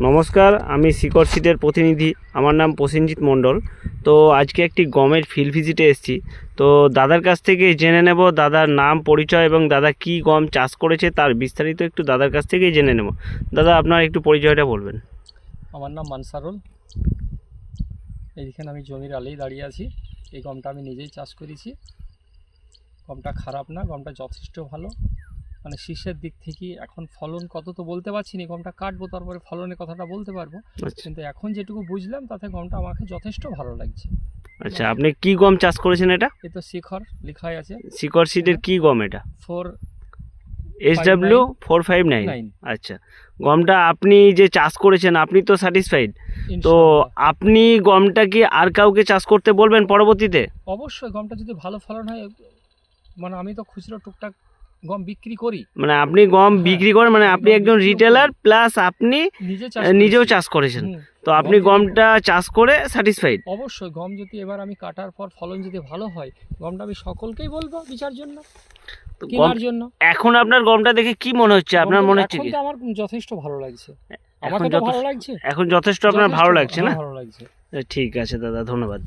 নমস্কার, আমি শিকর সিডের প্রতিনিধি। আমার নাম প্রসেনজিৎ মণ্ডল। তো আজকে একটি গমের ফিল্ড ভিজিটে এসেছি। তো দাদার কাছ থেকে জেনে নেব দাদার নাম, পরিচয় এবং দাদা কি গম চাষ করেছে তার বিস্তারিত একটু দাদার কাছ থেকেই জেনে নেব। দাদা, আপনার একটু পরিচয়টা বলবেন। আমার নাম মানসারুল। এইখানে আমি জমির আলেই দাঁড়িয়ে আছি। এই গমটা আমি নিজেই চাষ করেছি। গমটা খারাপ না, গমটা যথেষ্ট ভালো। মানে শীষের দিক থেকে এখন ফলন কত তো বলতে পারছি না, গমটা কাটবো তারপরে ফলনের কথাটা বলতে পারবো। কিন্তু এখন যেটুকু বুঝলাম তাতে গমটা আমাকে যথেষ্ট ভালো লাগছে। আচ্ছা, আপনি কি গম চাষ করেছেন? এটা এই তো শিখর লেখাই আছে। শিকর সিডের কি গম এটা? 459 SW459। আচ্ছা, গমটা আপনি যে চাষ করেছেন আপনি তো স্যাটিসফাইড? তো আপনি গমটা কি আর কাউকে চাষ করতে বলবেন পরবর্তীতে? অবশ্যই, গমটা যদি ভালো ফলন হয়, মানে আমি তো খুচরো টুকটাক গম বিক্রি করি। মানে আপনি গম বিক্রি করেন, মানে আপনি একজন রিটেলার প্লাস আপনি নিজেও চাষ করেছেন। তো আপনি গমটা চাষ করে স্যাটিসফাইড? অবশ্যই, গম যদি এবার আমি কাটার পর ফলন যদি ভালো হয়, গমটা আমি সকলকেই বলবো বিচার জন্য, কেনার জন্য। এখন আপনার গমটা দেখে কি মনে হচ্ছে? আপনার মনে হচ্ছে কি? আমার যথেষ্ট ভালো লাগছে। আমাকে তো ভালো লাগছে। এখন যথেষ্ট আপনার ভালো লাগছে না? ভালো লাগছে। ঠিক আছে দাদা, ধন্যবাদ।